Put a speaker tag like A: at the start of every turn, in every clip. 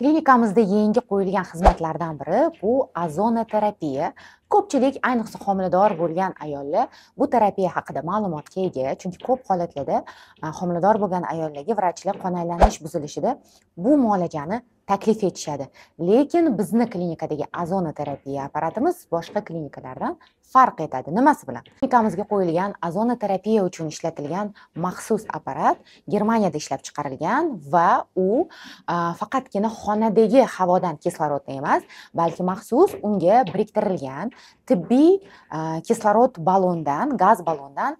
A: Klinikamizda yangi qo'yilgan xizmatlardan biri bu azonoterapiya. Ko'pchilik, ayniqsa homilador bo'lgan ayollar bu terapiya haqida ma'lumotga ega, chunki ko'p holatlarda homilador bo'lgan ayollarga vrachlar qon aylanish buzilishida bu muolajani taklif etishadi. Lekin bizni klinikadagi azonoterapiya apparatimiz boshqa klinikalardan farq etadi. Nimasi bilan? Klinikamizga qo'yilgan azonoterapiya uchun ishlatilgan maxsus apparat Germaniyada ishlab chiqarilgan va u faqatgina xonadagi havodan kislorodni emas, balki maxsus unga biriktirilgan tibbiy kislorod balondan, gaz balondan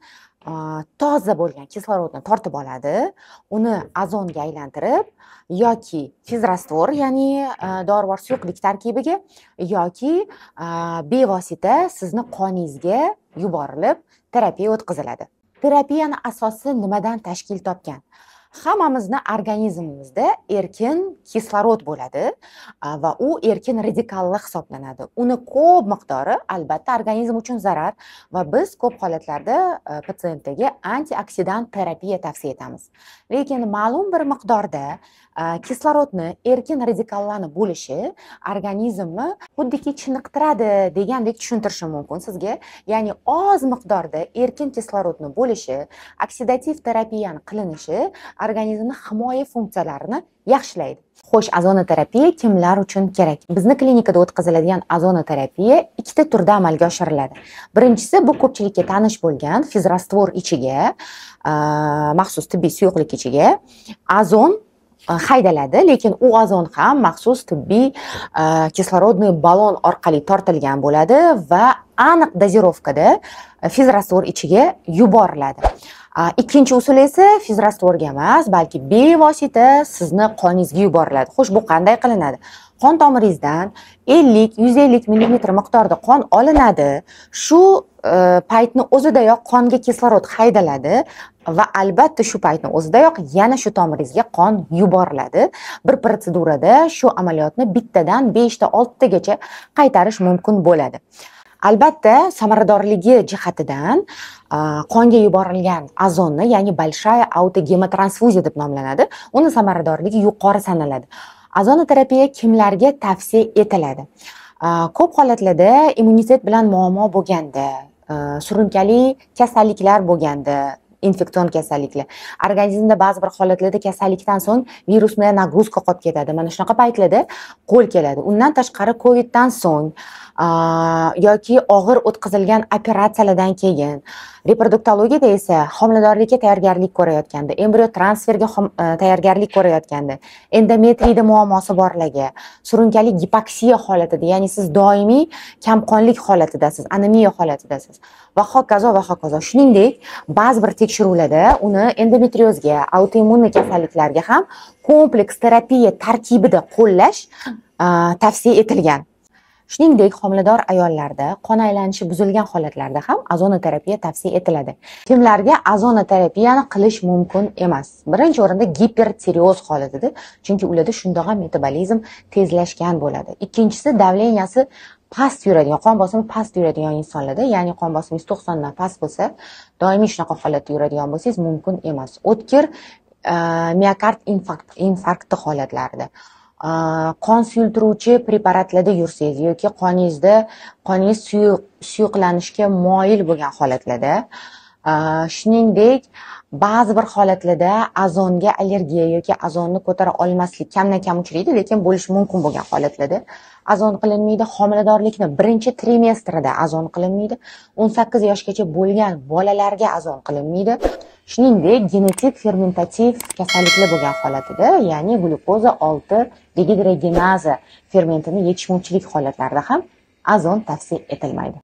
A: toza bo'lgan kislorodni tortib oladi, uni azonga aylantirib yoki fizrastvor, ya'ni dorivor suyuqlik tarkibiga yoki bevosita sizni qoningizga yuborilib terapiya o'tkaziladi. Terapiyani asosi nimadan tashkil topgan? Hammamizni organizmimizda erkin kislorod bo'ladi va u erkin radikalli hisoblanadi. Uni ko'p miqdori albatta organizm uchun zarar va biz ko'p holatlarda patsientlarga antioksidant terapiya tavsiya etamiz. Lekin ma'lum bir miqdorda kislorodni erkin radikallanib bo'lishi organizmni xuddiki chiniqtiradi degandek tushuntirishim mumkin sizga. Ya'ni oz miqdorda erkin kislorodni bo'lishi, oksidativ terapiyani qilinishi organizmni himoya funksiyalarini yaxshilaydi. Xo'sh, azonoterapiya kimlar uchun kerak? Bizni klinikada o'tkaziladigan azonoterapiya ikkita turda amalga oshiriladi. Birinchisi bu ko'pchilikka tanish bo'lgan fizrastvor ichiga, maxsus tibbiy suyuqlik ichiga azon haydaladi, lekin u azon ham maxsus tibbiy kislorodniy balon orqali tortilgan bo'ladi va aniq dozirovkada fizrastvor ichiga yuboriladi. Ikkinchi usul esa fizrastvorga emas, balki bevosita sizni qoningizga yuboriladi. Xo'sh, bu qanday qilinadi? Qon tomiringizdan 50-150 mm miqdorda qon olinadi. Shu paytni o'zidayoq qonga kislorod haydaladi va albatta shu paytni o'zidayoq yana shu tomiringizga qon yuboriladi. Bir protsedurada shu amaliyotni bittadan 5 ta 6 tagacha qaytarish mumkin bo'ladi. Albatta, samaradorligi jihatidan qonga yuborilgan azonni, ya'ni большая autogemotransfuziya deb nomlanadi, uni samaradorligi yuqori sanaladi. Azonoterapiya kimlarga tavsiya etiladi? Ko'p holatlarda immunitet bilan muammo bo'lganda, surunkali kasalliklar bo'lganda, infeksion kasalliklar, organizmda ba'zi bir holatlarda kasallikdan so'ng virusga nagruzka qolib ketadi. Mana shunaqa paytlarda qo'l keladi. Undan tashqari Coviddan so'ng yoki og'ir o'tkazilgan operatsiyalardan keyin, reproduktologiyada esa homiladorlikka tayyorgarlik ko'rayotganda, embrion transferga tayyorgarlik ko'rayotganda, endometriyda muammosi borlarga, surunkali gipoksiya holatida, ya'ni siz doimiy kamqonlik holatidasiz, anemiya holatidasiz va hokazo va hokazo. Shuningdek, ba'zi bir tekshiruvlarda uni endometriozga, autoimmun kasalliklarga ham kompleks terapiya tarkibida qo'llash tavsiya etilgan. Shuningdek, homilador ayollarda qon aylanishi buzilgan holatlarda ham azonoterapiya tavsiya etiladi. Kimlarga azonoterapiyani qilish mumkin emas? Birinchi o'rinda gipertireoz holatida, chunki ularda shundoq ham metabolizm tezlashgan bo'ladi. Ikkinchisi, davleniyasi past yuradigan, qon bosimi past yuradigan insonlarda, ya'ni qon bosimingiz 90 dan past bo'lsa, doimiy shunaqa holatda yuradigan bo'lsangiz mumkin emas. O'tkir miokard infarkti holatlarida, qon suyultiruvchi preparatlarda yursangiz yoki qoningiz suyuqlanishga moyil bo'lgan holatlarda, shuningdek ba'zi bir holatlarda azonga allergiya yoki azonni ko'tara olmaslik kamdan kam uchraydi, lekin bo'lishi mumkin bo'lgan holatlarda azon qilinmaydi. Homiladorlikni birinchi trimestrida azon qilinmaydi. 18 yoshgacha bo'lgan bolalarga azon qilinmaydi. Shuningdek, genetik fermentativ kasalliklar bo'lgan holatida, ya'ni glyukoza 6 dehidrogenaza fermentini yetishmovchilik holatlarida ham azon tavsiya etilmaydi.